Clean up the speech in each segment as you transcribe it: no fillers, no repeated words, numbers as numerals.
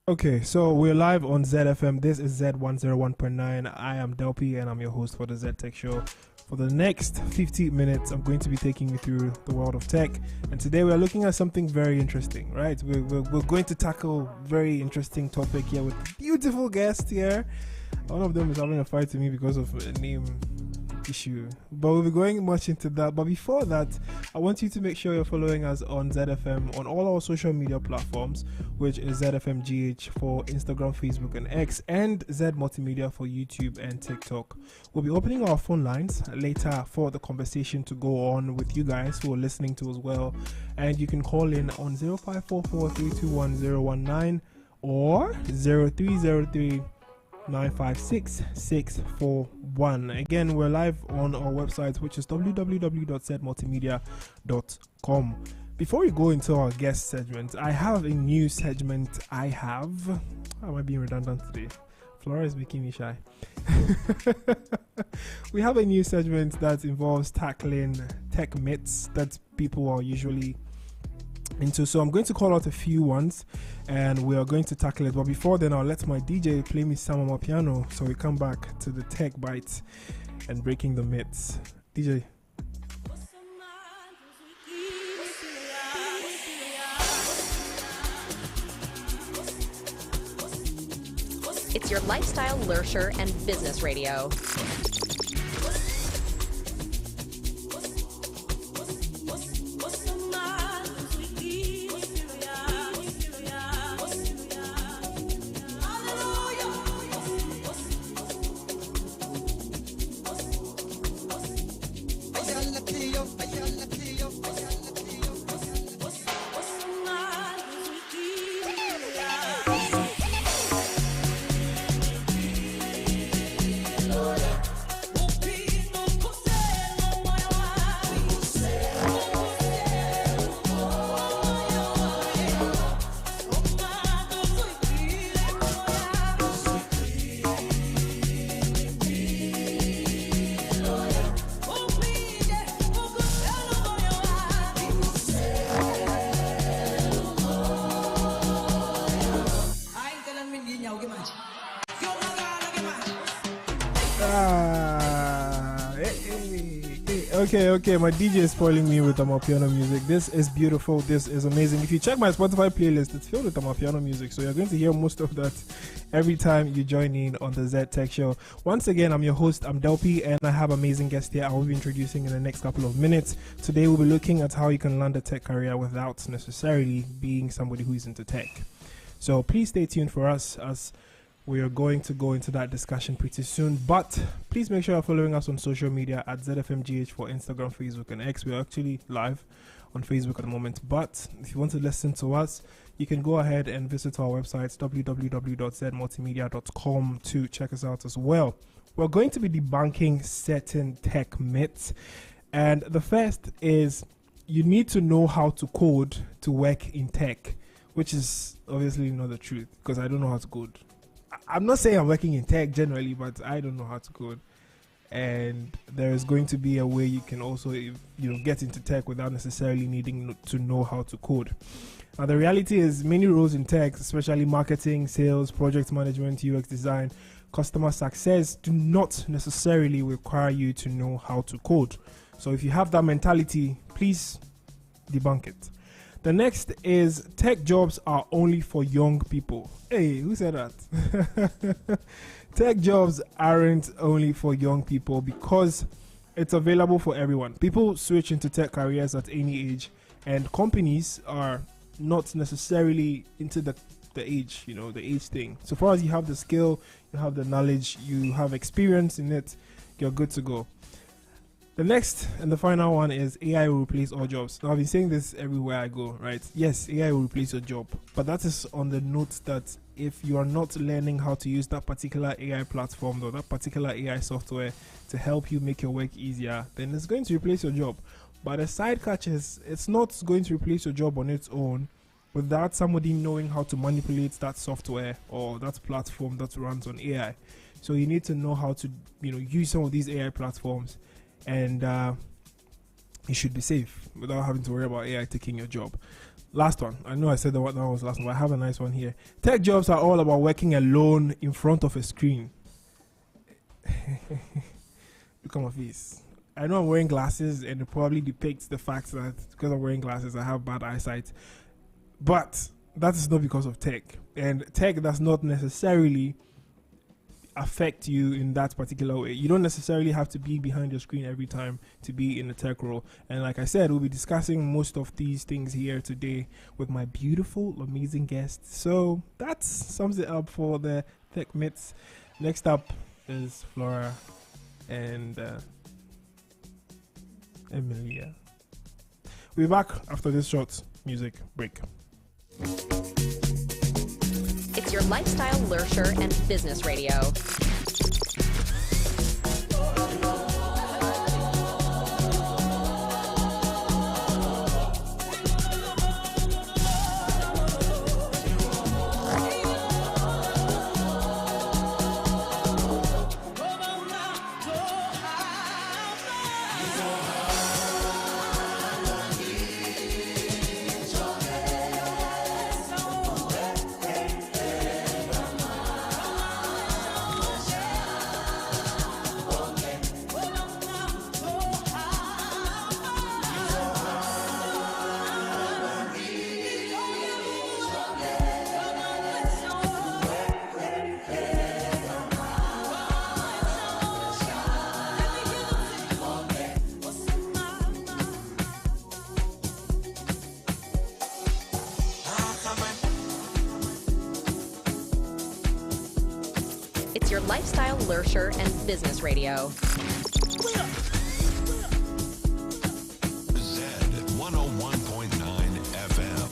Okay, so we're live on ZFM. This is Z101.9. I am Delpy and I'm your host for the Zed Tech Show. For the next 50 minutes, I'm going to be taking you through the world of tech. And today we're looking at something very interesting, right? We're going to tackle a very interesting topic here with beautiful guests here. One of them is having a fight with me because of a name issue, but we'll be going much into that. But before that, I want you to make sure you're following us on ZFM on all our social media platforms, which is ZFMGH for Instagram, Facebook, and X, and Z Multimedia for YouTube and TikTok. We'll be opening our phone lines later for the conversation to go on with you guys who are listening to as well, and you can call in on 0544-321-019 or 0303 956-641. Again, we're live on our website, which is www.zedmultimedia.com. Before we go into our guest segment, I have a new segment. Am I being redundant today? Flora is making me shy. We have a new segment that involves tackling tech myths that people are usually into. So I'm going to call out a few ones and we are going to tackle it. But before then, I'll let my DJ play me some of my piano so we come back to the tech bites and breaking the myths. DJ. It's your lifestyle, lurcher, and business radio. Okay, my DJ is spoiling me with piano music. This is beautiful. This is amazing. If you check my Spotify playlist, it's filled with piano music. So you're going to hear most of that every time you join in on the Zed Tech Show. Once again, I'm your host, I'm Delpy, and I have amazing guests here I will be introducing in the next couple of minutes. Today, we'll be looking at how you can land a tech career without necessarily being somebody who is into tech. So please stay tuned for us as we are going to go into that discussion pretty soon, but please make sure you're following us on social media at ZFMGH for Instagram, Facebook, and X. We're actually live on Facebook at the moment, but if you want to listen to us, you can go ahead and visit our website, www.zedmultimedia.com, to check us out as well. We're going to be debunking certain tech myths, and the first is you need to know how to code to work in tech, which is obviously not the truth because I don't know how to code. I'm not saying I'm working in tech generally, but I don't know how to code, and there is going to be a way you can also, get into tech without necessarily needing to know how to code. Now, the reality is many roles in tech, especially marketing, sales, project management, UX design, customer success, do not necessarily require you to know how to code. So if you have that mentality, please debunk it. The next is tech jobs are only for young people. Hey, who said that? Tech jobs aren't only for young people because it's available for everyone. People switch into tech careers at any age, and companies are not necessarily into the age, the age thing. So far as you have the skill, you have the knowledge, you have experience in it, you're good to go. The next and the final one is AI will replace all jobs. Now, I've been saying this everywhere I go, right? Yes, AI will replace your job, but that is on the note that if you are not learning how to use that particular AI platform or that particular AI software to help you make your work easier, then it's going to replace your job. But the side catch is it's not going to replace your job on its own without somebody knowing how to manipulate that software or that platform that runs on AI. So you need to know how to, use some of these AI platforms and you should be safe without having to worry about AI taking your job. Last one. I know I said that was last one, but I have a nice one here. Tech jobs are all about working alone in front of a screen. Look at my face. I know I'm wearing glasses, and it probably depicts the fact that because I'm wearing glasses, I have bad eyesight. But that is not because of tech. And tech does not necessarily affect you in that particular way. You don't necessarily have to be behind your screen every time to be in a tech role. And like I said, we'll be discussing most of these things here today with my beautiful, amazing guests. So that sums it up for the tech myths. Next up is Flora and Emilia. We'll be back after this short music break. It's your lifestyle lurcher and business radio. It's your lifestyle lurcher and business radio. Zed 101.9 FM.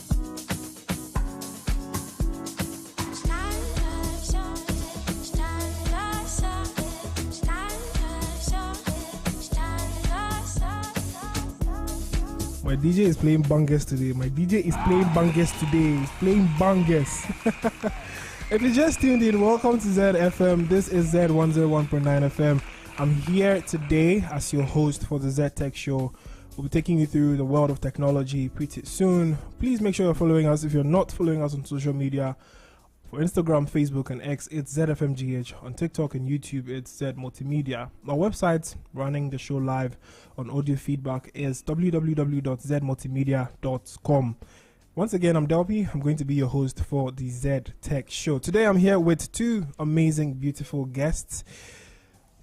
My DJ is playing bangers today. He's playing bangers. If you just tuned in, welcome to Zed FM. This is Zed 101.9 FM. I'm here today as your host for the Zed Tech Show. We'll be taking you through the world of technology pretty soon. Please make sure you're following us. If you're not following us on social media, for Instagram, Facebook, and X, it's ZFMGH. On TikTok and YouTube, it's Zed Multimedia. Our website running the show live on audio feedback is www.zedmultimedia.com. Once again, I'm Delpy. I'm going to be your host for the Zed Tech Show. Today, I'm here with two amazing, beautiful guests.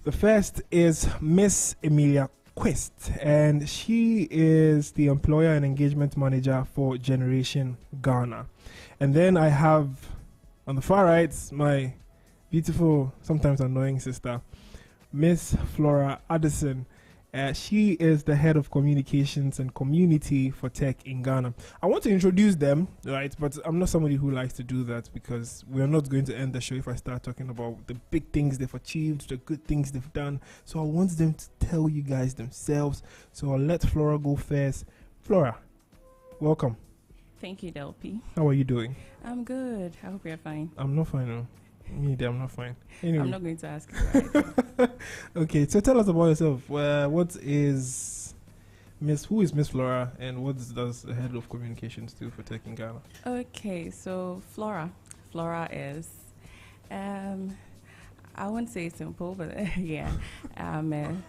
The first is Miss Emilia Quest, and she is the Employer and Engagement Manager for Generation Ghana. And then I have, on the far right, my beautiful, sometimes annoying sister, Miss Flora Addison. She is the head of communications and community for tech in Ghana. I want to introduce them, right? But I'm not somebody who likes to do that because we're not going to end the show if I start talking about the big things they've achieved, the good things they've done. So I want them to tell you guys themselves. So I'll let Flora go first. Flora, welcome. Thank you, Delpy. How are you doing? I'm good. I hope you're fine. I'm not fine, no. Me either, I'm not fine. Anyway. I'm not going to ask you. Right? Okay, so tell us about yourself. Who is Miss Flora, and what does the head of communications do for Tech in Ghana? Okay, so Flora is, I won't say simple, but yeah, I'm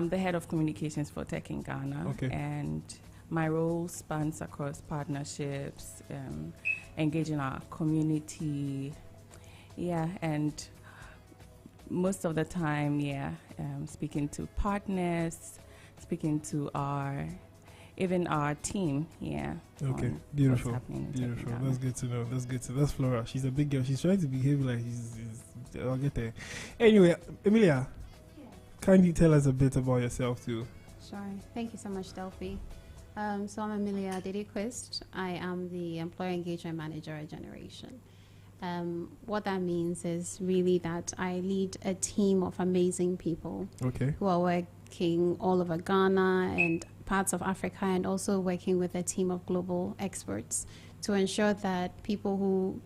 the head of communications for Tech in Ghana. Okay. And my role spans across partnerships, engaging our community. Yeah, and most of the time, speaking to partners, speaking to even our team, Okay, beautiful. That's good to know. That's Flora. She's a big girl. She's trying to behave like I'll get there. Anyway, Emilia, kindly tell us a bit about yourself too. Sure. Thank you so much, Delphi. So I'm Emilia Quest. I am the Employer Engagement Manager at Generation. What that means is really that I lead a team of amazing people who are working all over Ghana and parts of Africa, and also working with a team of global experts to ensure that people who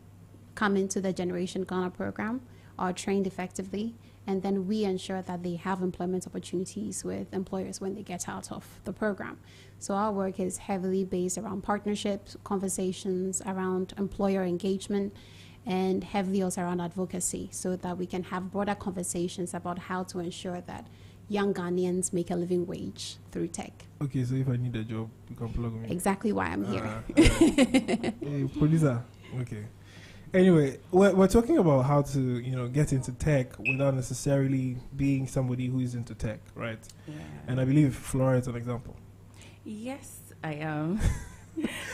come into the Generation Ghana program are trained effectively and then we ensure that they have employment opportunities with employers when they get out of the program. So our work is heavily based around partnerships, conversations around employer engagement, and heavily also around advocacy, so that we can have broader conversations about how to ensure that young Ghanaians make a living wage through tech. Okay, so if I need a job, you can plug me. Exactly why I'm here. Hey, producer. Okay. Anyway, we're talking about how to, get into tech without necessarily being somebody who is into tech, right? Yeah. And I believe Flora is an example. Yes, I am.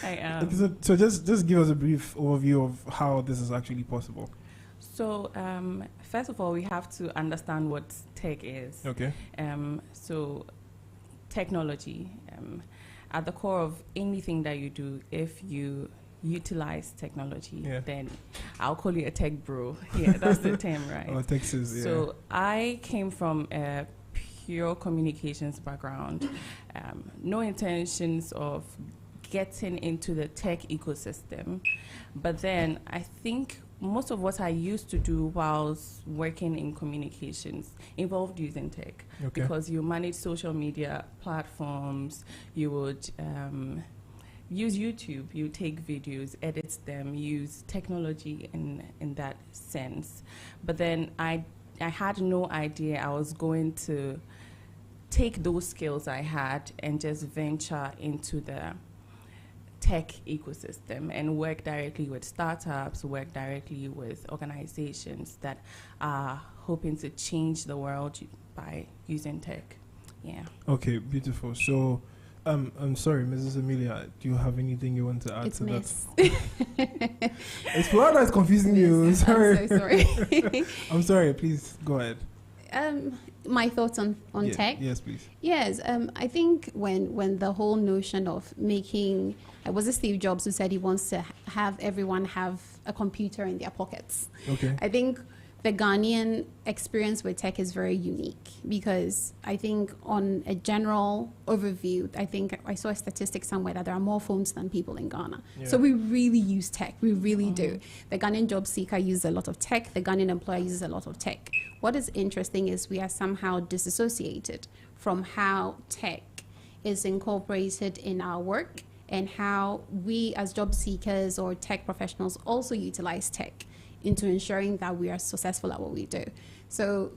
I am. Okay, so just give us a brief overview of how this is actually possible. So, first of all, we have to understand what tech is. Okay. So, technology, at the core of anything that you do, if you utilize technology, then I'll call you a tech bro. Yeah, that's the term, right? Oh, Texas, yeah. So, I came from a pure communications background, no intentions of getting into the tech ecosystem. But then I think most of what I used to do whilst working in communications involved using tech. Okay. Because you manage social media platforms, you would use YouTube, you take videos, edit them, use technology in that sense. But then I had no idea I was going to take those skills I had and just venture into the tech ecosystem and work directly with startups, work directly with organizations that are hoping to change the world by using tech. Yeah. Okay, beautiful. So, I'm sorry, Mrs. Amelia, do you have anything you want to add to Miss. that? It's Flora that's confusing you. Sorry. I'm so sorry. I'm sorry, please go ahead. My thoughts on tech? Yes, please. Yes, I think when the whole notion of making, was it Steve Jobs who said he wants to have everyone have a computer in their pockets? Okay. I think the Ghanaian experience with tech is very unique, because I think on a general overview, I think I saw a statistic somewhere that there are more phones than people in Ghana. Yeah. So we really use tech. We really do. The Ghanaian job seeker uses a lot of tech. The Ghanaian employer uses a lot of tech. What is interesting is we are somehow disassociated from how tech is incorporated in our work and how we as job seekers or tech professionals also utilize tech into ensuring that we are successful at what we do. So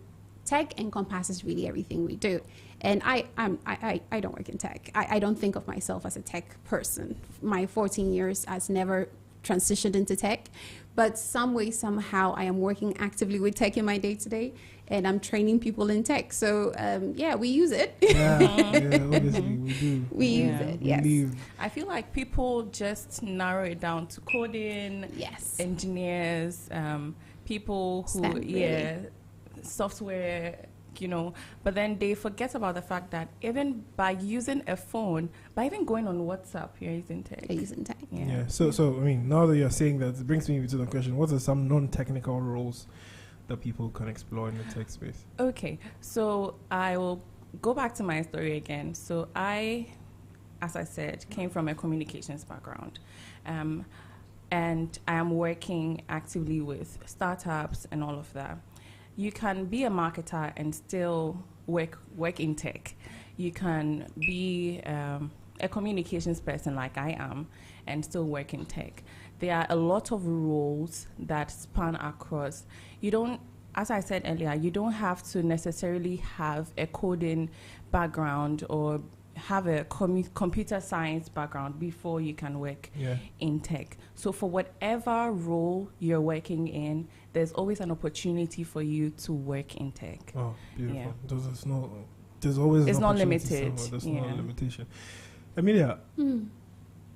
tech encompasses really everything we do. And I don't work in tech. I don't think of myself as a tech person. My 14 years has never transitioned into tech, but some way, somehow, I am working actively with tech in my day-to-day, and I'm training people in tech. So, we use it. Yeah, obviously, we do. We use it, yes. I feel like people just narrow it down to coding, Yes. engineers, people who, STEM, really. software, but then they forget about the fact that even by using a phone, by even going on WhatsApp, you're using tech. They're using tech. Yeah. So I mean, now that you're saying that, it brings me to the question: what are some non-technical roles that people can explore in the tech space? Okay, so I will go back to my story again. So I, as I said, came from a communications background, and I am working actively with startups and all of that. You can be a marketer and still work in tech. You can be a communications person like I am and still work in tech. There are a lot of roles that span across. You don't, as I said earlier, you don't have to necessarily have a coding background or have a computer science background before you can work in tech. So for whatever role you're working in, there's always an opportunity for you to work in tech. Oh, beautiful. Yeah. There's always it's an not opportunity limited. somewhere. There's no limitation. Amelia,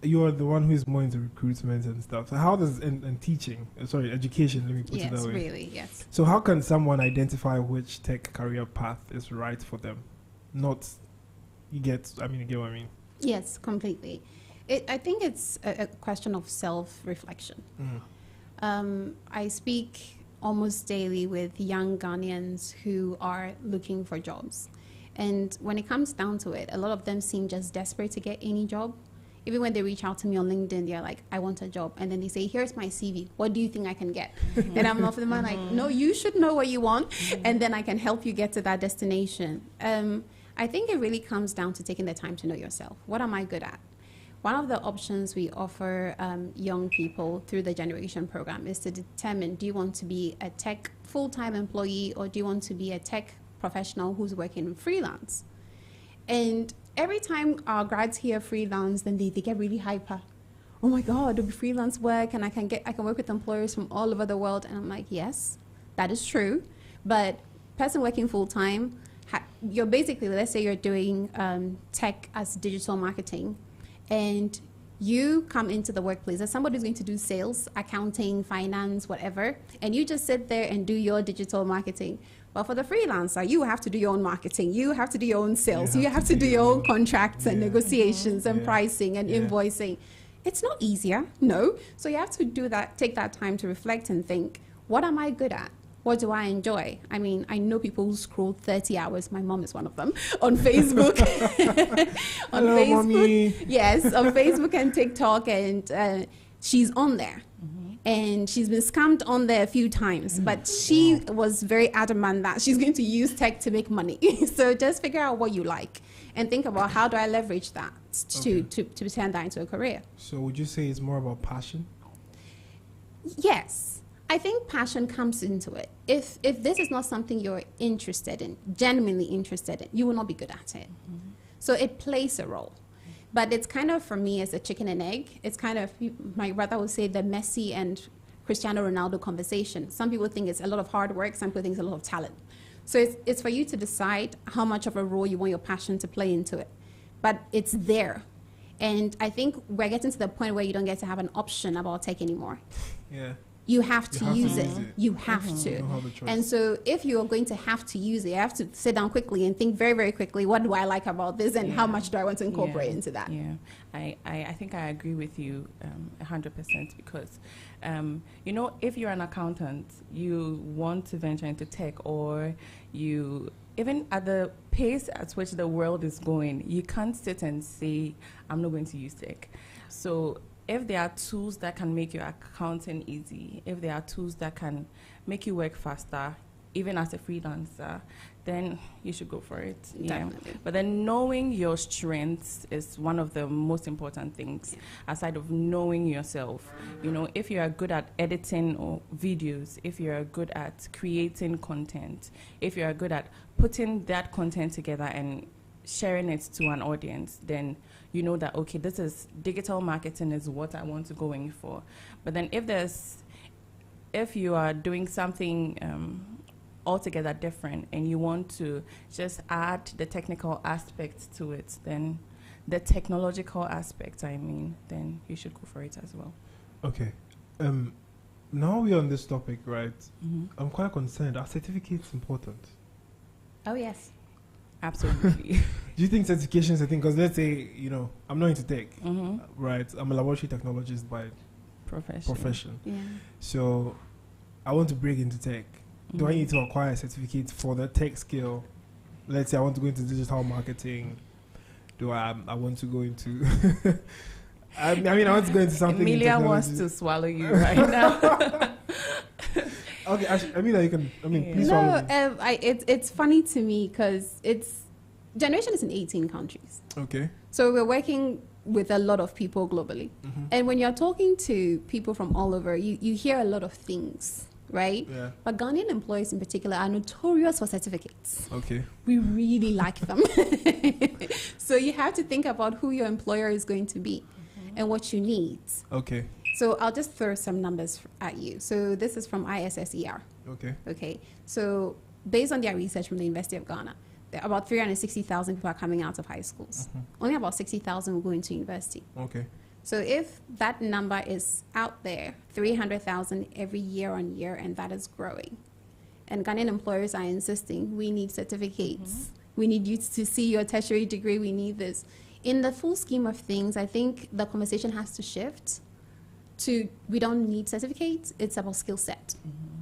you are the one who is more into recruitment and stuff. So how does, and teaching, education, let me put it that way. Yes, really, yes. So how can someone identify which tech career path is right for them? You get what I mean? Yes, completely. I think it's a question of self-reflection. I speak almost daily with young Ghanaians who are looking for jobs. And when it comes down to it, a lot of them seem just desperate to get any job. Even when they reach out to me on LinkedIn, they're like, I want a job. And then they say, here's my CV. What do you think I can get? And I'm off the mind like, no, you should know what you want. And then I can help you get to that destination. I think it really comes down to taking the time to know yourself. What am I good at? One of the options we offer young people through the Generation Program is to determine, do you want to be a tech full-time employee, or do you want to be a tech professional who's working freelance? And every time our grads hear freelance, then they get really hyper. Oh my God, it'll be freelance work, and I can work with employers from all over the world. And I'm like, yes, that is true. But person working full-time, you're basically, let's say you're doing tech as digital marketing, and you come into the workplace as somebody who's going to do sales, accounting, finance, whatever, and you just sit there and do your digital marketing. But for the freelancer, you have to do your own marketing. You have to do your own sales. You have to do your own contracts and negotiations and pricing and invoicing. It's not easier, no. So you have to do that, take that time to reflect and think, what am I good at? What do I enjoy? I mean, I know people who scroll 30 hours. My mom is one of them on Facebook. On Hello, Facebook, mommy. yes, on Facebook and TikTok, and she's on there. And she's been scammed on there a few times, but she was very adamant that she's going to use tech to make money. So just figure out what you like and think about, how do I leverage that to turn that into a career? So would you say it's more about passion? Yes. I think passion comes into it. If this is not something you're interested in, genuinely interested in, you will not be good at it. So it plays a role. But it's kind of, for me, as a chicken and egg. It's kind of, my brother would say, the Messi and Cristiano Ronaldo conversation. Some people think it's a lot of hard work. Some people think it's a lot of talent. So it's for you to decide how much of a role you want your passion to play into it. But it's there. And I think we're getting to the point where you don't get to have an option about tech anymore. Yeah. You have to use it. You have to. You don't have a choice. And so if you're going to have to use it, you have to sit down quickly and think very, very quickly, what do I like about this, and how much do I want to incorporate into that? Yeah, I think I agree with you 100%, because, you know, if you're an accountant, you want to venture into tech, or you, even at the pace at which the world is going, you can't sit and say, I'm not going to use tech. So if there are tools that can make your accounting easy, if there are tools that can make you work faster, even as a freelancer, then you should go for it. Definitely. Yeah. But then knowing your strengths is one of the most important things, aside of knowing yourself. You know, if you are good at editing or videos, if you are good at creating content, if you are good at putting that content together and sharing it to an audience, then you know that, okay, this is digital marketing is what I want to go in for. But then if you are doing something altogether different and you want to just add the technical aspects to it, then the technological aspect, then you should go for it as well. Okay. Now we're on this topic, right? I'm quite concerned. Are certificates important? Oh, yes. Absolutely. Do you think certification is a thing? Because let's say, you know, I'm not into tech, right? I'm a laboratory technologist by profession. Yeah. So I want to break into tech. Do I need to acquire a certificate for the tech skill? Let's say I want to go into digital marketing. Do I want to go into... I want to go into something. Emilia wants to swallow you right now. Okay, Amelia, you can. Please follow me. It's funny to me because Generation is in 18 countries. Okay. So we're working with a lot of people globally. And when you're talking to people from all over, you hear a lot of things, right? Yeah. But Ghanaian employees in particular are notorious for certificates. Okay. We really like them. So you have to think about who your employer is going to be and what you need. Okay. So I'll just throw some numbers at you. So this is from ISSER. Okay. Okay. So based on their research from the University of Ghana, there are about 360,000 people are coming out of high schools. Only about 60,000 will go into university. Okay. So if that number is out there, 300,000 every year on year, and that is growing, and Ghanaian employers are insisting, we need certificates. We need you to see your tertiary degree. We need this. In the full scheme of things, I think the conversation has to shift to, we don't need certificates. It's about skill set,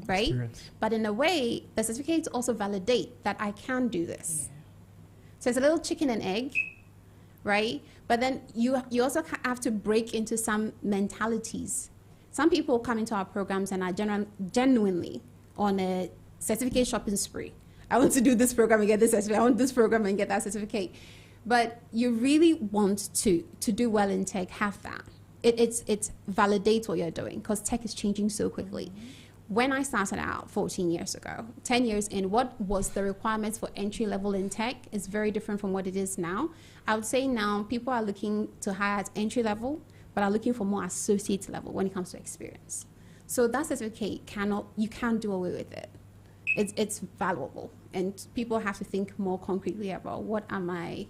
right? Experience. But in a way, the certificates also validate that I can do this. So it's a little chicken and egg, right? But then you also have to break into some mentalities. Some people come into our programs and are genuinely on a certificate shopping spree. I want to do this program and get this certificate. I want this program and get that certificate. But you really want to do well in tech, have that. It validates what you're doing because tech is changing so quickly. When I started out 14 years ago, 10 years in, what was the requirements for entry level in tech is very different from what it is now. I would say now people are looking to hire at entry level, but are looking for more associate level when it comes to experience. So that certificate you can't do away with it. It's valuable, and people have to think more concretely about what am I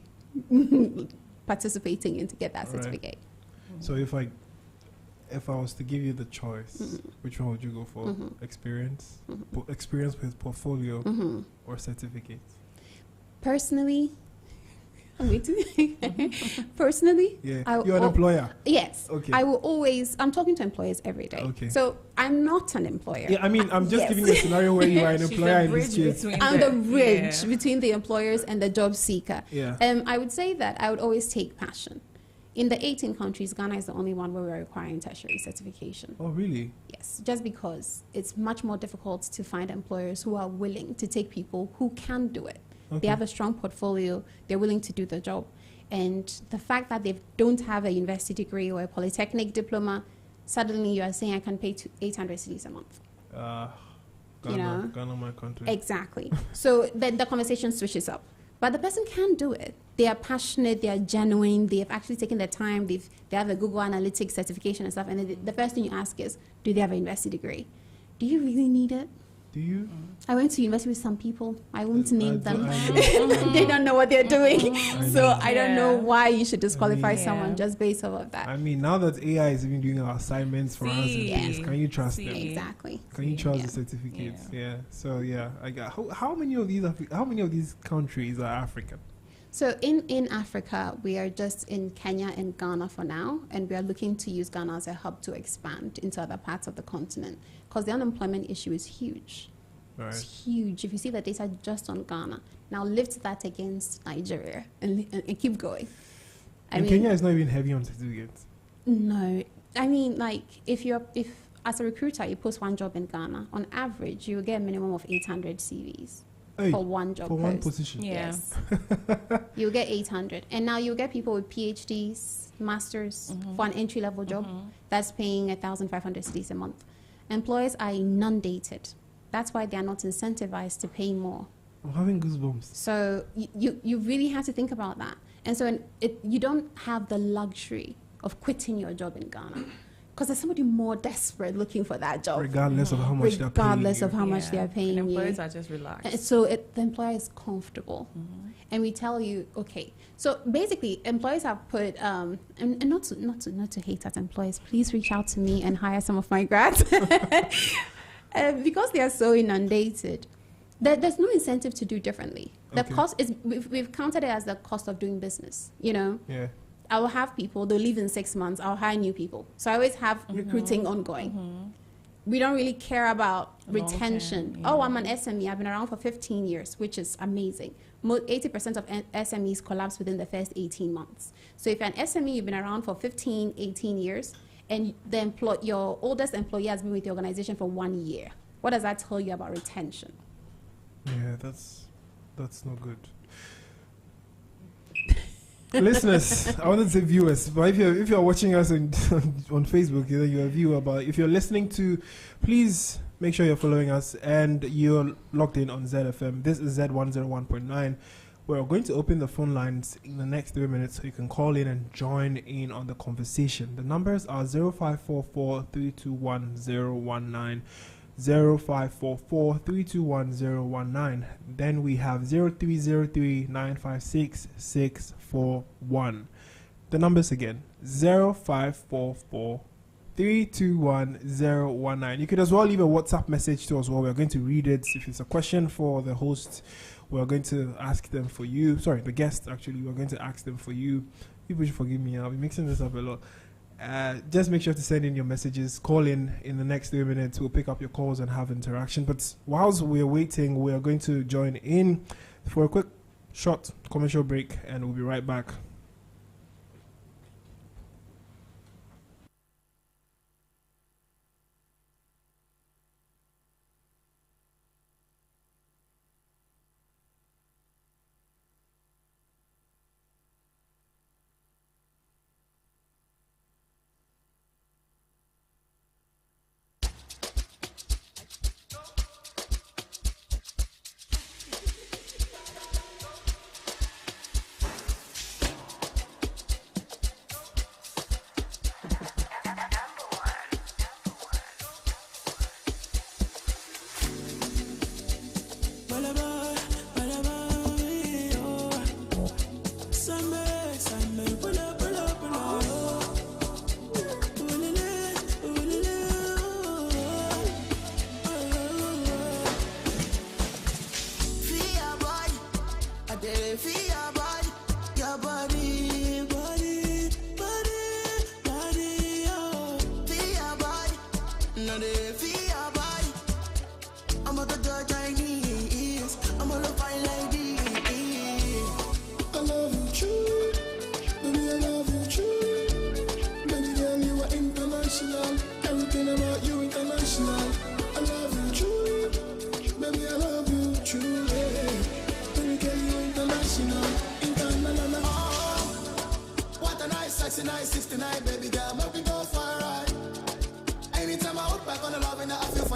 participating in to get that certificate. So if I was to give you the choice, which one would you go for? Experience, experience with portfolio, or certificate? Personally, personally, yeah, you're an employer. Yes. Okay. I will always. I'm talking to employers every day. Okay. So I'm not an employer. Yeah, I mean, I'm just giving you a scenario where you are an employer in this case. I'm the bridge between the employers and the job seeker. Yeah. I would say that I would always take passion. In the 18 countries, Ghana is the only one where we're requiring tertiary certification. Oh, really? Yes, just because it's much more difficult to find employers who are willing to take people who can do it. Okay. They have a strong portfolio, they're willing to do the job. And the fact that they don't have a university degree or a polytechnic diploma, suddenly you are saying I can pay 800 cedis a month. Ghana, my country. Exactly. So the conversation switches up. But the person can do it. They are passionate, they are genuine, they have actually taken their time, they have a Google Analytics certification and stuff. And the first thing you ask is, do they have a university degree? Do you really need it? Do you? I went to university with some people. I won't name them. I They don't know what they're doing. So I don't know Yeah. why you should disqualify Yeah. someone just based off of that. I mean, now that AI is even doing our assignments for us, and See. things, can you trust See. them? Exactly. Can you trust Yeah. the certificates? Yeah. So yeah, I got. How many of these countries are African? So in Africa, we are just in Kenya and Ghana for now, and we are looking to use Ghana as a hub to expand into other parts of the continent because the unemployment issue is huge. Right. It's huge. If you see the data just on Ghana, now lift that against Nigeria and keep going. And Kenya is not even heavy on certificates. No, I mean, like if as a recruiter you post one job in Ghana, on average you will get a minimum of 800 CVs Hey, for one job for post. one position. Yeah. Yes, you'll get 800, and now you'll get people with PhDs, masters for an entry level job that's paying 1,500 cedis a month. Employers are inundated. That's why they are not incentivized to pay more. I'm having goosebumps. So you really have to think about that. And so you don't have the luxury of quitting your job in Ghana because there's somebody more desperate looking for that job. Regardless of how much they're paying. Regardless of how much Yeah. they are paying And you. employers are just relaxed. And so the employer is comfortable. And we tell you, okay. So basically, employers have put, and not to hate at employers, please reach out to me and hire some of my grads. Because they are so inundated, there's no incentive to do differently. The Okay. cost is, we've counted it as the cost of doing business, you know? Yeah. I will have people, they'll leave in 6 months, I'll hire new people. So I always have recruiting ongoing. We don't really care about Long retention. term, Oh, yeah. I'm an SME, I've been around for 15 years, which is amazing. 80% of SMEs collapse within the first 18 months. So if you're an SME, you've been around for 15, 18 years, and your oldest employee has been with the organization for 1 year. What does that tell you about retention? Yeah, that's not good. Listeners, I wanted to say viewers, but if you're watching us on Facebook, you're a viewer. But if you're listening to, please make sure you're following us and you're logged in on ZFM. This is Z101.9. We're going to open the phone lines in the next 3 minutes so you can call in and join in on the conversation. The numbers are 0544 321 019. 0544 321 019. Then we have 0303 956 641. The numbers again 0544 321 019. You could as well leave a WhatsApp message to us. Well, we're going to read it. If it's a question for the host, we're going to ask them for you. Sorry, the guest actually. We're going to ask them for you. People should forgive me. I'll be mixing this up a lot. Just make sure to send in your messages. Call in the next 3 minutes. We'll pick up your calls and have interaction. But whilst we're waiting, we're going to join in for a quick short commercial break, and we'll be right back.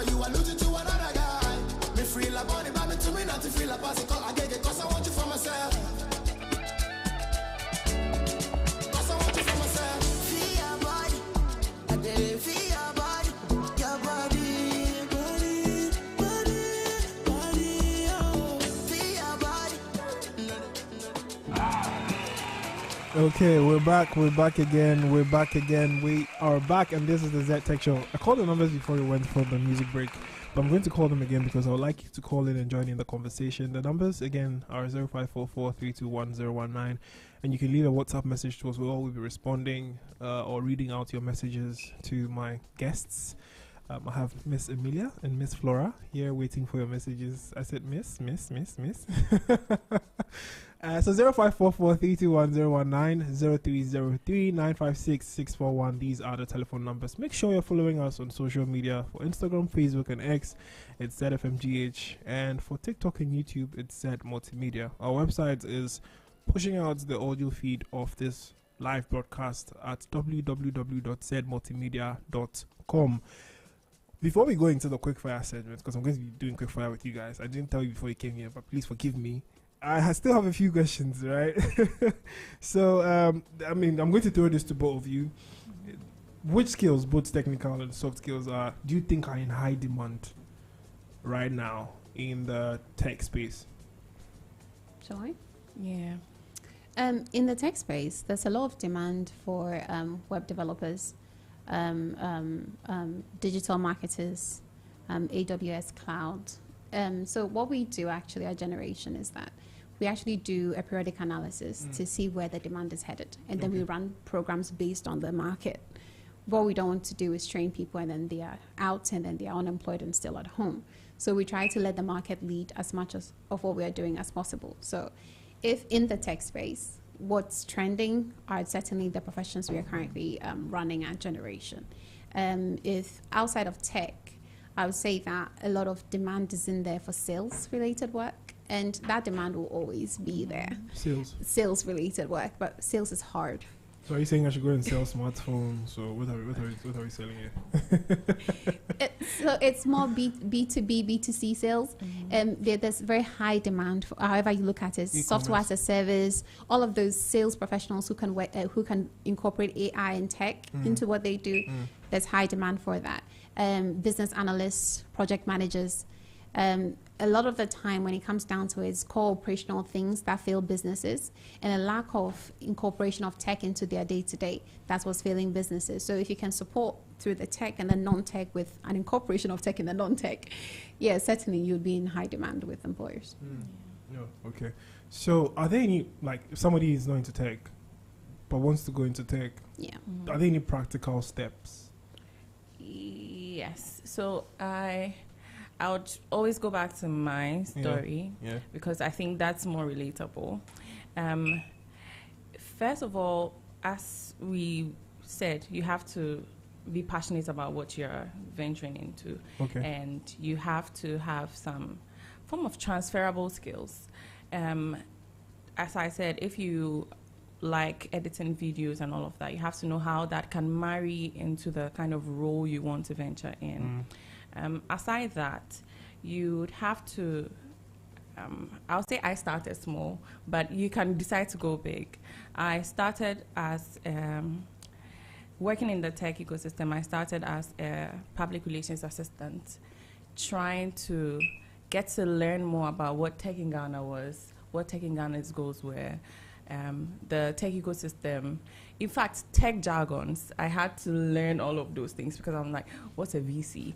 but you are losing to another guy. Me free la body, but me to me not to feel a pass it. I get it, cause I want you for myself. Cause I want you for myself. Feel your body, I did it, feel your body. Your body, oh. Feel your body. Okay, we're back again. We are back, and this is the Zed Tech Show. I called the numbers before we went for the music break, but I'm going to call them again because I would like you to call in and join in the conversation. The numbers again are 0544-321-019, and you can leave a WhatsApp message to us. We'll always be responding or reading out your messages to my guests. I have Miss Emilia and Miss Flora here waiting for your messages. I said miss. So 0544-321-019, 0303-956-641. These are the telephone numbers. Make sure you're following us on social media. For Instagram, Facebook, and X, it's ZFMGH. And for TikTok and YouTube, it's Zed Multimedia. Our website is pushing out the audio feed of this live broadcast at www.zedmultimedia.com. Before we go into the quickfire segment, because I'm going to be doing quickfire with you guys, I didn't tell you before you came here, but please forgive me. I still have a few questions, right? So, I'm going to throw this to both of you. Which skills, both technical and soft skills, do you think are in high demand right now in the tech space? Shall I? Yeah. In the tech space, there's a lot of demand for web developers, digital marketers, AWS cloud. So what we do actually, our generation, is that we actually do a periodic analysis to see where the demand is headed, and then we run programs based on the market. What we don't want to do is train people and then they are out and then they are unemployed and still at home. So we try to let the market lead as much of what we are doing as possible. So if in the tech space, what's trending are certainly the professions we are currently running at Generation. If outside of tech, I would say that a lot of demand is in there for sales-related work, and that demand will always be there. Sales-related work, but sales is hard. So are you saying I should go and sell smartphones? Or what are we selling here? So it's more B2B, B2C sales. There's very high demand for, however you look at it, E-commerce. software as a service, all of those sales professionals who can who can incorporate AI and tech into what they do. There's high demand for that. Business analysts, project managers. A lot of the time when it comes down to it, it's core operational things that fail businesses, and a lack of incorporation of tech into their day-to-day. That's what's failing businesses. So if you can support through the tech and the non-tech with an incorporation of tech in the non-tech, yeah, certainly you'll be in high demand with employers. No, okay. So are there any, like, if somebody is not into tech but wants to go into tech, are there any practical steps? Yes. So I would always go back to my story because I think that's more relatable. First of all, as we said, you have to be passionate about what you're venturing into. And you have to have some form of transferable skills. As I said, if you like editing videos and all of that, you have to know how that can marry into the kind of role you want to venture in. Aside that, you'd have to, I'll say I started small, but you can decide to go big. I started as working in the tech ecosystem. I started as a public relations assistant, trying to get to learn more about what tech in Ghana was, what tech in Ghana's goals were, the tech ecosystem. In fact, tech jargons, I had to learn all of those things because I'm like, what's a VC?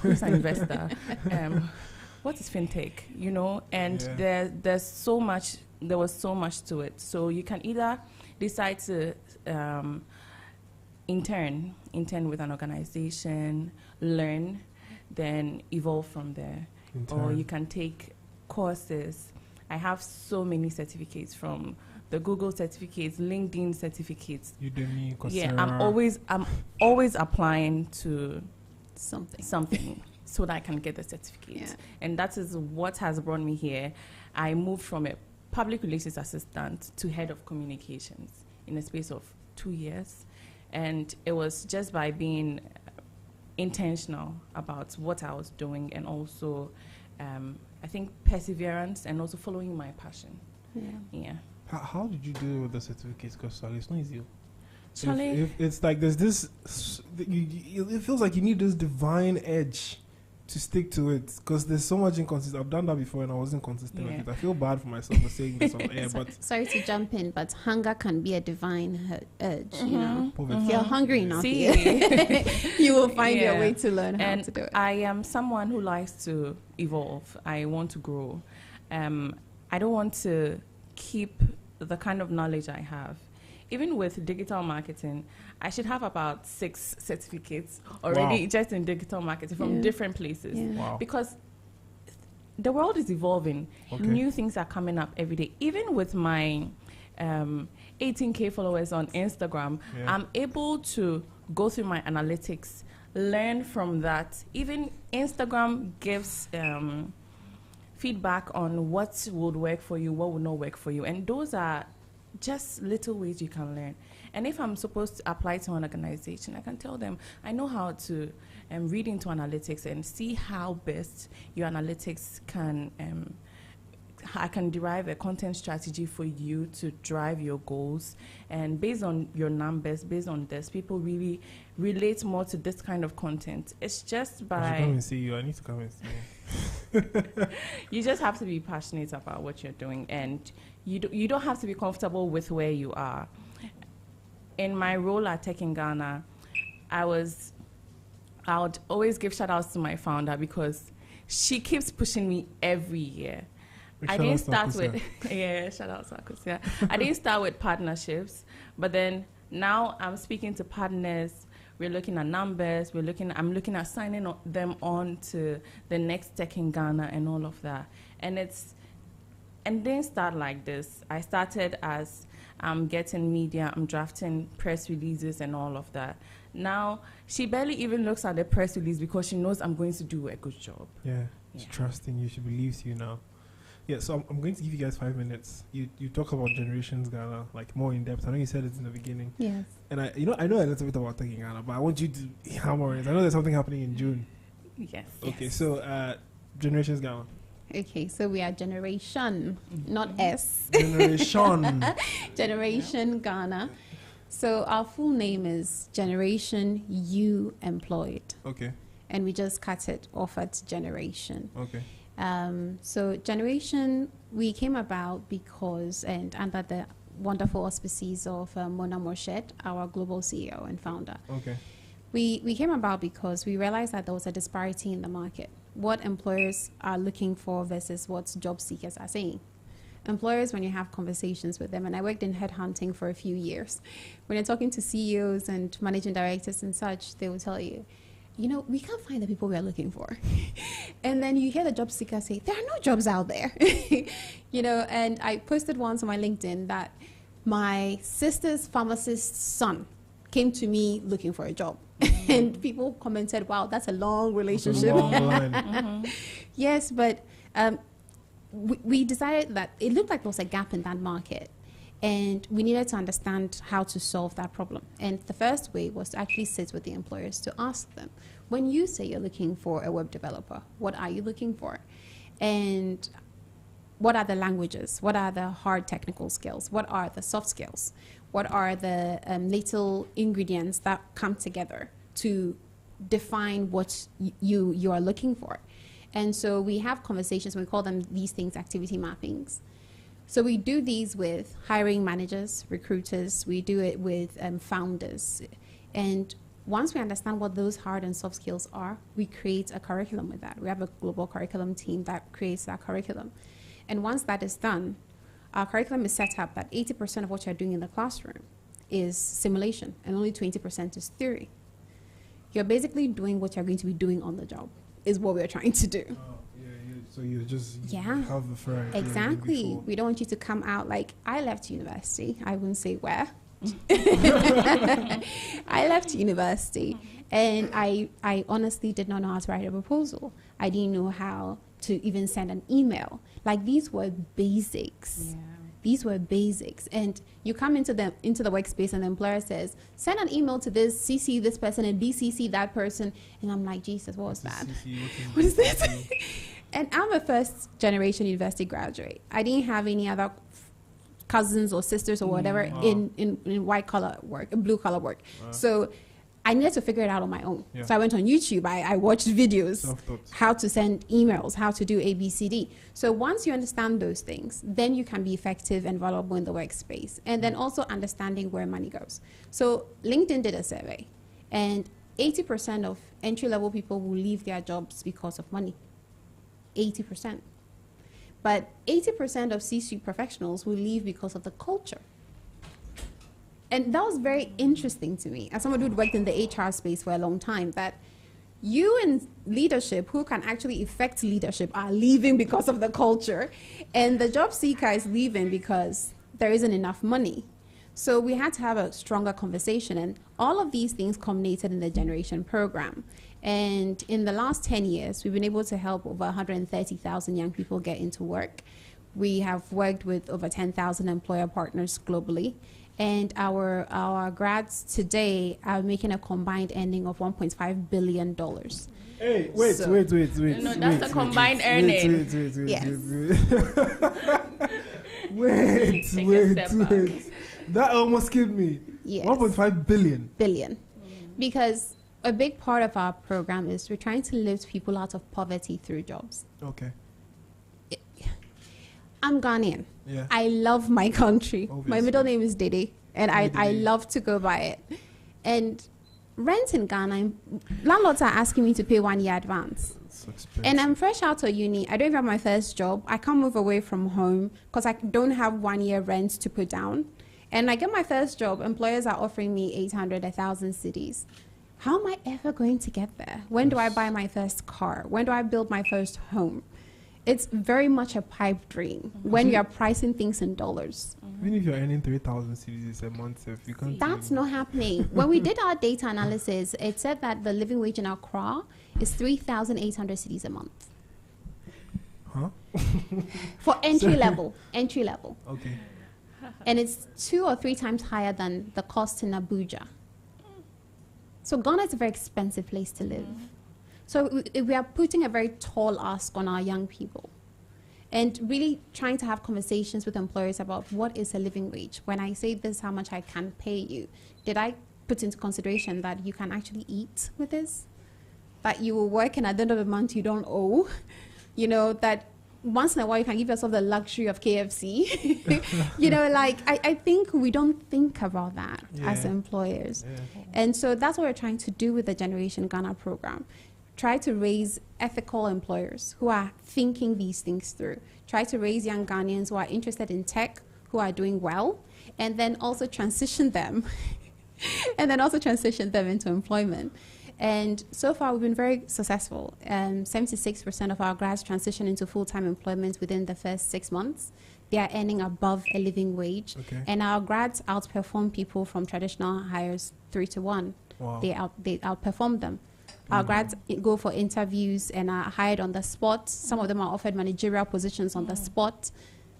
Who's an investor? What is fintech? You know, and there was so much to it. So you can either decide to intern with an organization, learn, then evolve from there. Or you can take courses. I have so many certificates, from the Google certificates, LinkedIn certificates. Udemy, Coursera. Yeah, I'm always applying to something so that I can get the certificate. And that is what has brought me here. I moved from a public relations assistant to head of communications in a space of 2 years. And it was just by being intentional about what I was doing, and also I think perseverance and also following my passion. Yeah. How did you deal with the certificates? Because it's not easy. Charlie, If it's like there's this, it feels like you need this divine edge to stick to it, because there's so much inconsistency. I've done that before and I wasn't consistent with it. I feel bad for myself for saying this on air, but Sorry to jump in, but hunger can be a divine urge, you know. poverty. If you're hungry enough, See? you will find your Yeah. way to learn how and to do it. I am someone who likes to evolve. I want to grow. I don't want to keep the kind of knowledge I have. Even with digital marketing, I should have about 6 certificates already just in digital marketing from different places. Yeah. Wow. Because the world is evolving. Okay. New things are coming up every day. Even with my 18K followers on Instagram, I'm able to go through my analytics, learn from that. Even Instagram gives feedback on what would work for you, what would not work for you. And those are just little ways you can learn. And if I'm supposed to apply to an organization, I can tell them, I know how to read into analytics and see how best your analytics can, I can derive a content strategy for you to drive your goals. And based on your numbers, based on this, people really relate more to this kind of content. It's just I should by... come and see you. I need to come and see you. You just have to be passionate about what you're doing, and you don't have to be comfortable with where you are. In my role at Tech in Ghana, I would always give shout outs to my founder because she keeps pushing me every year. I didn't start with shout out to Akusia. I didn't start with partnerships, but then now I'm speaking to partners. We're looking at numbers. I'm looking at signing them on to the next Tech in Ghana and all of that. And didn't start like this. I started as I'm getting media, I'm drafting press releases and all of that. Now she barely even looks at the press release because she knows I'm going to do a good job. Yeah, she's trusting you. She believes you now. Yeah, so I'm going to give you guys 5 minutes. You talk about Generations Ghana, like more in depth. I know you said it in the beginning. Yes. And I know a little bit about Tech in Ghana, but I want you to hammer it. I know there's something happening in June. Yes. Okay, so Generations Ghana. Okay, so we are Generation, not S. Generation. Generation Ghana. So our full name is Generation You Employed. Okay. And we just cut it off at Generation. Okay. So Generation, we came about because, and under the wonderful auspices of Mona Morshed, our global CEO and founder. Okay. We came about because we realized that there was a disparity in the market. What employers are looking for versus what job seekers are saying. Employers, when you have conversations with them, and I worked in headhunting for a few years, when you're talking to CEOs and managing directors and such, they will tell you, we can't find the people we are looking for. And then you hear the job seeker say, there are no jobs out there. And I posted once on my LinkedIn that my sister's pharmacist's son came to me looking for a job. And people commented, wow, that's a long relationship. That's a long line. Yes, but we decided that it looked like there was a gap in that market. And we needed to understand how to solve that problem. And the first way was to actually sit with the employers to ask them, when you say you're looking for a web developer, what are you looking for? And what are the languages? What are the hard technical skills? What are the soft skills? What are the little ingredients that come together to define what you are looking for? And so we have conversations, we call them these things activity mappings. So we do these with hiring managers, recruiters, we do it with founders. And once we understand what those hard and soft skills are, we create a curriculum with that. We have a global curriculum team that creates that curriculum. And once that is done, our curriculum is set up that 80% of what you're doing in the classroom is simulation and only 20% is theory. You're basically doing what you're going to be doing on the job, is what we're trying to do. So you just Yeah. have the fair. Exactly. We don't want you to come out like, I left university. I wouldn't say where. I left university and I honestly did not know how to write a proposal. I didn't know how to even send an email. Like, these were basics. These were basics. And you come into the workspace and the employer says, send an email to this, CC this person and BCC that person. And I'm like, Jesus, what was that? What is this? And I'm a first generation university graduate. I didn't have any other cousins or sisters or whatever in white collar work, blue collar work. So I needed to figure it out on my own. So I went on YouTube. I watched videos, how to send emails, how to do ABCD. So once you understand those things, then you can be effective and valuable in the workspace. And then also understanding where money goes. So LinkedIn did a survey, and 80% of entry-level people will leave their jobs because of money. 80%. But 80% of C-suite professionals will leave because of the culture. And that was very interesting to me, as someone who'd worked in the HR space for a long time, that you in leadership who can actually affect leadership are leaving because of the culture. And the job seeker is leaving because there isn't enough money. So we had to have a stronger conversation. And all of these things culminated in the Generation program. And in the last 10 years, we've been able to help over 130,000 young people get into work. We have worked with over 10,000 employer partners globally. And our grads today are making a combined earning of $1.5 billion. Hey, wait. No, that's a combined earning. Wait. That almost killed me. Yes. 1.5 billion. Because a big part of our program is we're trying to lift people out of poverty through jobs. Okay. I'm Ghanaian. Yeah. I love my country. Obviously. My middle name is Dede, and I love to go by it. And rent in Ghana, landlords are asking me to pay 1 year advance. So expensive. And I'm fresh out of uni. I don't even have my first job. I can't move away from home because I don't have 1 year rent to put down. And I get my first job, employers are offering me 800, 1,000 cities. How am I ever going to get there? When do I buy my first car? When do I build my first home? It's very much a pipe dream when you are pricing things in dollars. Even if you're earning 3,000 cedis a month, if you can't. That's not happening. When we did our data analysis, it said that the living wage in Accra is 3,800 cedis a month. Huh? For entry level. Okay. And it's 2 or 3 times higher than the cost in Abuja. So Ghana is a very expensive place to live. So we are putting a very tall ask on our young people and really trying to have conversations with employers about what is a living wage. When I say this, how much I can pay you, did I put into consideration that you can actually eat with this? That you will work and at the end of the month you don't owe? You know, that once in a while you can give yourself the luxury of KFC. You know, like I think we don't think about that as employers. And so that's what we're trying to do with the Generation Ghana program. Try to raise ethical employers who are thinking these things through. Try to raise young Ghanaians who are interested in tech, who are doing well, and then also transition them into employment. And so far, we've been very successful. 76% of our grads transition into full-time employment within the first 6 months. They are earning above a living wage. Okay. And our grads outperform people from traditional hires 3 to 1. Wow. They outperform them. Our grads go for interviews and are hired on the spot. Some of them are offered managerial positions on the spot.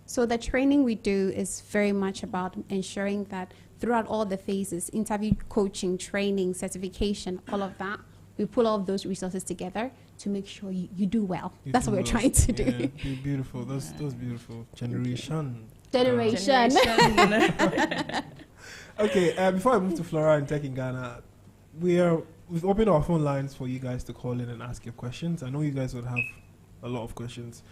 So the training we do is very much about ensuring that throughout all the phases, interview, coaching, training, certification, all of that, we pull all of those resources together to make sure you do well. That's what we're trying to do. Yeah, beautiful. That's beautiful. Generation. Okay, before I move to Flora and Tech in Ghana, we've opened our phone lines for you guys to call in and ask your questions. I know you guys would have a lot of questions.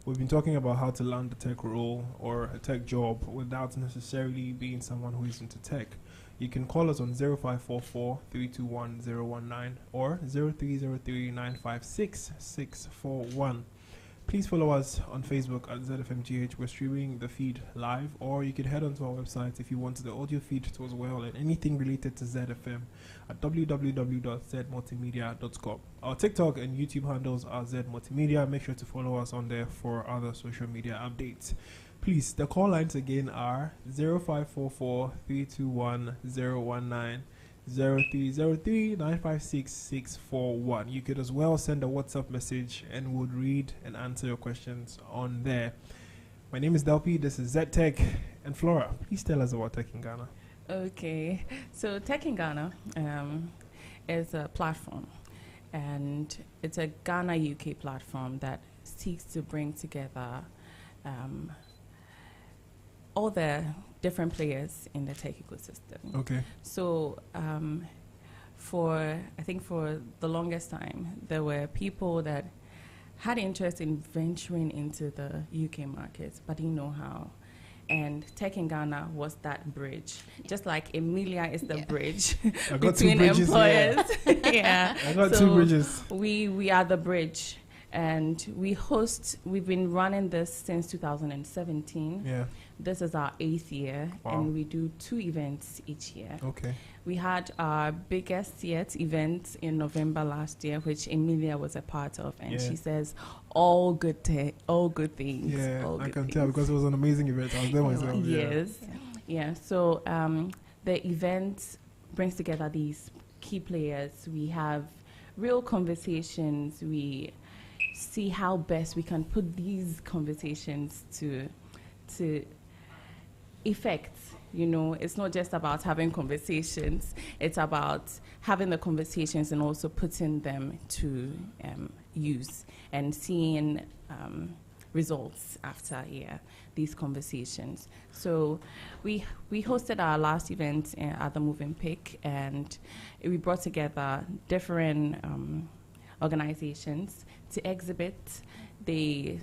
We've been talking about how to land a tech role or a tech job without necessarily being someone who is into tech. You can call us on 0544-321-019 or 0303-956-641. Please follow us on Facebook at ZFMGH. We're streaming the feed live, or you can head onto our website if you want the audio feed to as well, and anything related to ZFM at www.zmultimedia.com. Our TikTok and YouTube handles are Z Multimedia. Make sure to follow us on there for other social media updates. Please, the call lines again are 0544-321-019, 0303-956-641. You could as well send a WhatsApp message and we'll read and answer your questions on there. My name is Delpy. This is Zed Tech. And Flora, please tell us about Tech in Ghana. Okay, so Tech in Ghana is a platform, and it's a Ghana UK platform that seeks to bring together all the different players in the tech ecosystem. Okay. So for the longest time, there were people that had interest in venturing into the UK markets, but didn't know how. And Tech in Ghana was that bridge. Just like Emilia is the bridge I got between two bridges, employers. Yeah. I got So two bridges. we are the bridge. And we've been running this since 2017. Yeah. This is our 8th year, Wow. and we do 2 events each year. Okay. We had our biggest yet event in November last year, which Emilia was a part of, and Yeah. she says all good things. Yeah, All I good can things. tell because it was an amazing event. I was there myself. Yes, yeah. So the event brings together these key players. We have real conversations. We see how best we can put these conversations to effect. You know, it's not just about having conversations. It's about having the conversations and also putting them to use and seeing results after these conversations. So we hosted our last event at the Moving Pick, and we brought together different organizations to exhibit. They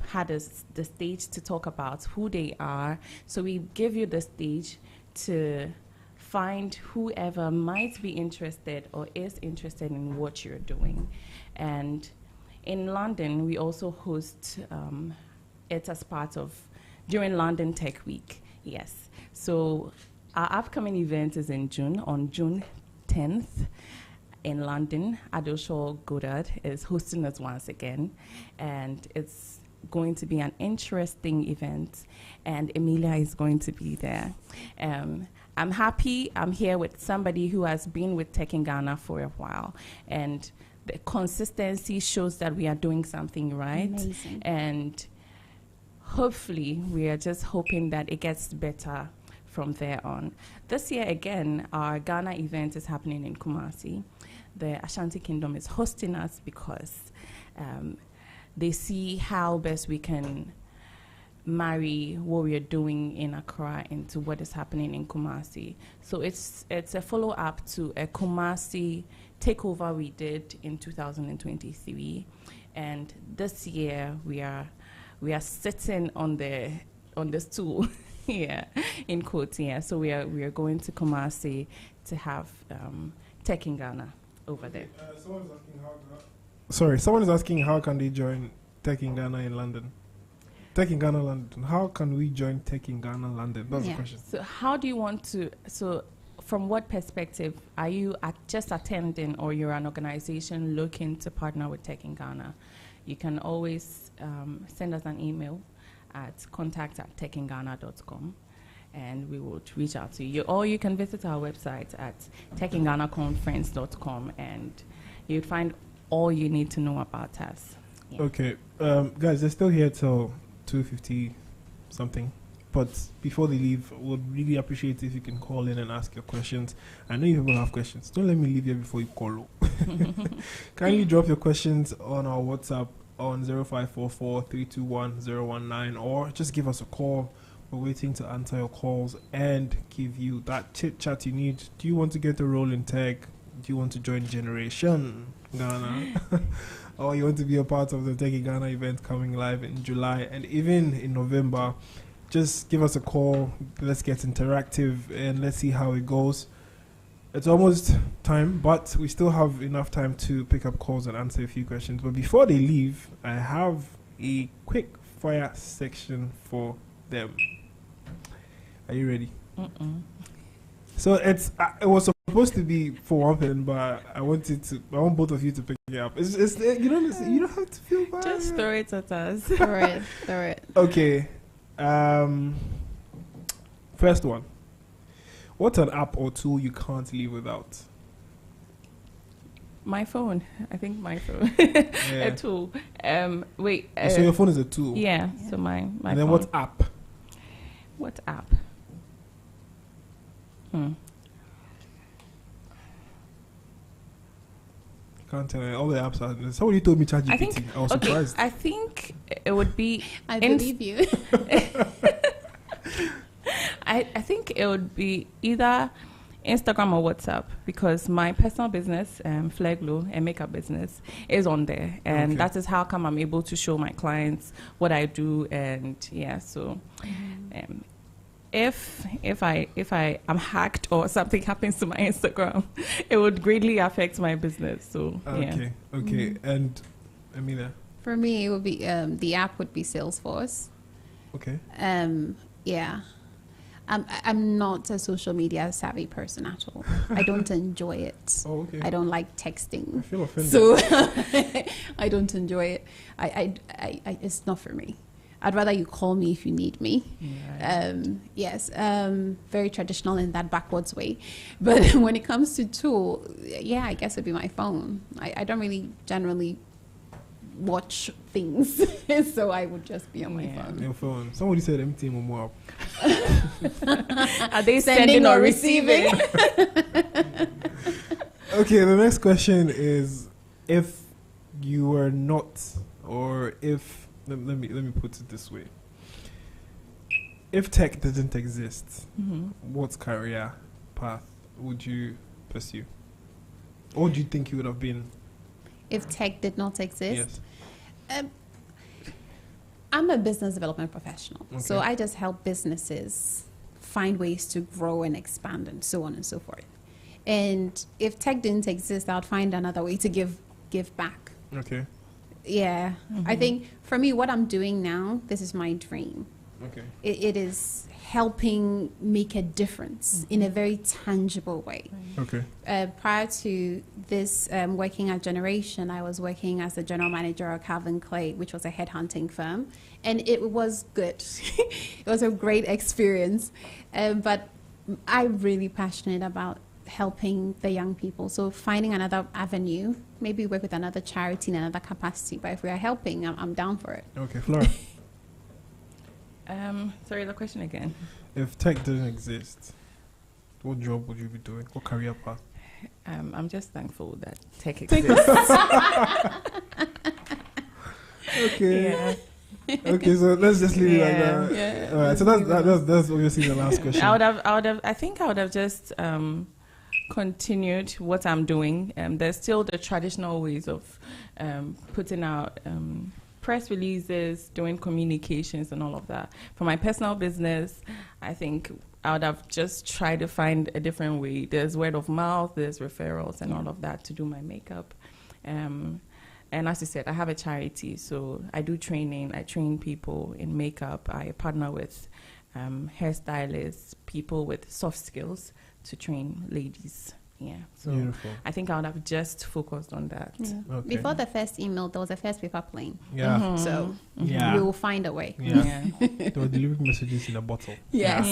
had the stage to talk about who they are. So we give you the stage to find whoever might be interested or is interested in what you're doing. And in London, we also host it as part of during London Tech Week. Yes. So our upcoming event is in June, on June 10th. In London, Adosho Goddard is hosting us once again, and it's going to be an interesting event, and Emilia is going to be there. I'm happy I'm here with somebody who has been with Tech in Ghana for a while, and the consistency shows that we are doing something right. Amazing. And hopefully we are just hoping that it gets better from there on. This year again, our Ghana event is happening in Kumasi. The Ashanti Kingdom is hosting us because they see how best we can marry what we are doing in Accra into what is happening in Kumasi. So it's a follow-up to a Kumasi takeover we did in 2023, and this year we are sitting on the stool here in quotes. Yeah, so we are going to Kumasi to have Tech in Ghana over there. Someone is asking how can they join Tech in Ghana in London? Tech in Ghana London. How can we join Tech in Ghana London? That's the question. So how do you want to? So from what perspective are you just attending, or you're an organization looking to partner with Tech in Ghana? You can always send us an email at contact@techinghana.com, and we will reach out to you. Or you can visit our website at techinghanaconference.com, and you'd find all you need to know about us. Yeah. Okay, guys, they're still here till 2:50 something. But before they leave, we'd really appreciate if you can call in and ask your questions. I know you people have questions. Don't let me leave here before you call. Kindly drop your questions on our WhatsApp on 0544-321-019, or just give us a call. We're waiting to answer your calls and give you that chit chat you need. Do you want to get a role in tech? Do you want to join Generation Ghana? Or you want to be a part of the Tech in Ghana event coming live in July and even in November? Just give us a call. Let's get interactive and let's see how it goes. It's almost time, but we still have enough time to pick up calls and answer a few questions. But before they leave, I have a quick fire section for them. Are you ready? So it was supposed to be for one thing, but I want both of you to pick it up. It's you don't have to feel bad. Just throw it at us. Throw it. Okay. First one. What's an app or tool you can't live without? My phone. I think my phone. Yeah. A tool. Wait. So your phone is a tool. Yeah. So my And phone. then what app? What app? Can't tell you. All the apps are. Somebody told me ChatGPT. I think. I was Okay. surprised. I think it would be. I Inst- believe you. I think it would be either Instagram or WhatsApp, because my personal business, Flare Glow, a makeup business, is on there, and Okay. that is how come I'm able to show my clients what I do, and yeah. So, if I am hacked or something happens to my Instagram, it would greatly affect my business. So yeah. Okay. And Amina. For me, it would be the app would be Salesforce. Okay. Yeah. I'm not a social media savvy person at all. I don't enjoy it. Oh, okay. I don't like texting. I feel offended. So I don't enjoy it. I it's not for me. I'd rather you call me if you need me. Yes, very traditional in that backwards way. But when it comes to tool, yeah, I guess it'd be my phone. I don't really generally watch things, so I would just be on my phone. Your phone. Somebody said empty more. Are they sending or receiving? Okay, the next question is, if you were not, or if let me put it this way: if tech didn't exist, what career path would you pursue? Or do you think you would have been? If tech did not exist, Yes. I'm a business development professional, so Okay. I just help businesses find ways to grow and expand and so on and so forth. And if tech didn't exist, I'd find another way to give back. Okay. Yeah, I think for me, what I'm doing now, this is my dream. Okay. It is helping make a difference in a very tangible way. Okay. Prior to this working at Generation, I was working as the general manager of Calvin Clay, which was a headhunting firm, and it was good. It was a great experience, but I'm really passionate about helping the young people. So finding another avenue, maybe work with another charity in another capacity, but if we are helping, I'm down for it. Okay, Flora. Sorry, the question again. If tech didn't exist, what job would you be doing? What career path? I'm just thankful that tech exists. Okay. Yeah. Okay, so let's just leave it like that. Yeah. All right, so that's obviously the last question. I think I would have just continued what I'm doing. There's still the traditional ways of putting out press releases, doing communications and all of that. For my personal business, I think I would have just tried to find a different way. There's word of mouth, there's referrals and all of that to do my makeup. And as you said, I have a charity, so I do training. I train people in makeup. I partner with hairstylists, people with soft skills to train ladies. Yeah, so Beautiful. I think I would have just focused on that. Yeah. Okay. Before the first email, there was a first paper plane. Yeah. So Yeah. we will find a way. Yeah. Yeah. They were delivering messages in a bottle. Yes.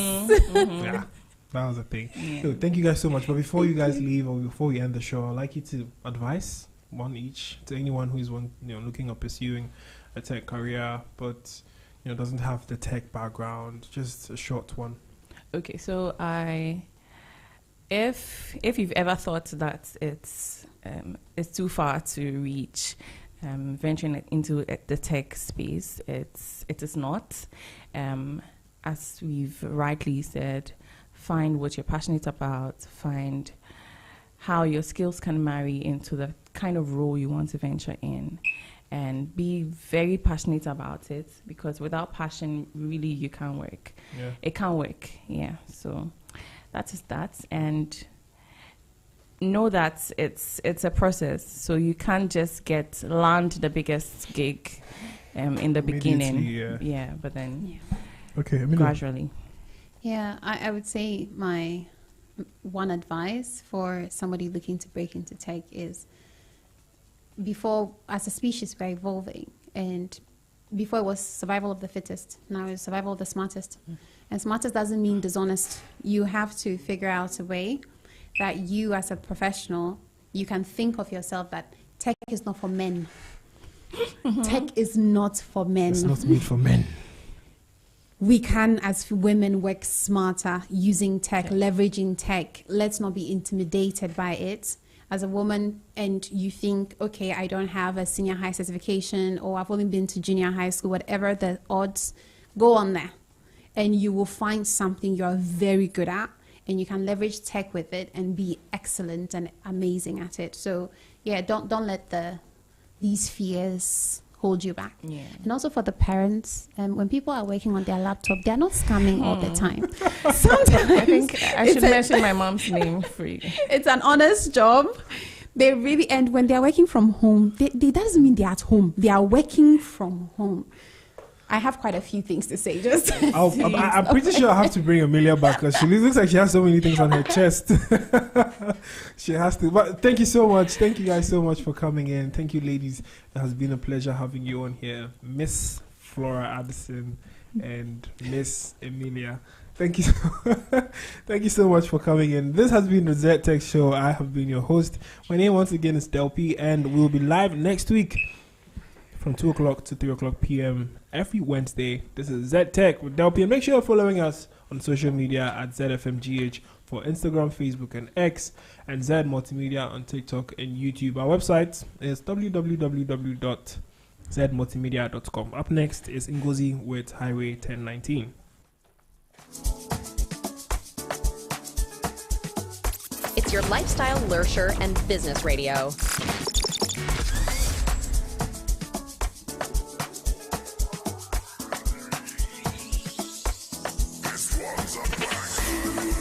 Yeah. That was the thing. So thank you guys so much. But before you guys leave, or before we end the show, I'd like you to advise one each to anyone who is looking or pursuing a tech career, but doesn't have the tech background. Just a short one. Okay, so if you've ever thought that it's too far to reach, venturing into the tech space, it is not. As we've rightly said, find what you're passionate about, find how your skills can marry into the kind of role you want to venture in, and be very passionate about it, because without passion, really, you can't work. Yeah. It can't work, yeah. So that is that, and know that it's a process. So you can't just land the biggest gig in the beginning. Yeah. But then Okay. gradually. Yeah, I would say my one advice for somebody looking to break into tech is, as a species, we're evolving, and before it was survival of the fittest, now it's survival of the smartest. And smartest doesn't mean dishonest. You have to figure out a way that you as a professional you can think of yourself that tech is not for men. Tech is not for men. It's not made for men. We can, as women, work smarter using tech, leveraging tech. Let's not be intimidated by it. As a woman, and you think, okay, I don't have a senior high certification, or I've only been to junior high school, whatever the odds, go on there. And you will find something you're very good at, and you can leverage tech with it and be excellent and amazing at it. So yeah, don't let these fears hold you back. Yeah. And also for the parents, when people are working on their laptop, they're not scamming all the time. Sometimes I think I should mention my mom's name for you. it's an honest job. They really, and when they're working from home, they doesn't mean they're at home. They are working from home. I have quite a few things to say. Just I'm pretty sure I have to bring Amelia back because she looks like she has so many things on her chest. She has to. But thank you so much. Thank you guys so much for coming in. Thank you, ladies. It has been a pleasure having you on here, Miss Flora Addison and Miss Amelia. Thank you. Thank you so much for coming in. This has been the Zed Tech Show. I have been your host. My name once again is Delpy, and we'll be live next week from 2 o'clock to 3 o'clock p.m. every Wednesday. This is Zed Tech with Delpy, and make sure you're following us on social media at ZFMGH for Instagram, Facebook, and X, and Zed Multimedia on TikTok and YouTube. Our website is www.zmultimedia.com. Up next is Ngozi with Highway 1019. It's your lifestyle, leisure, and business radio. This one's a bang.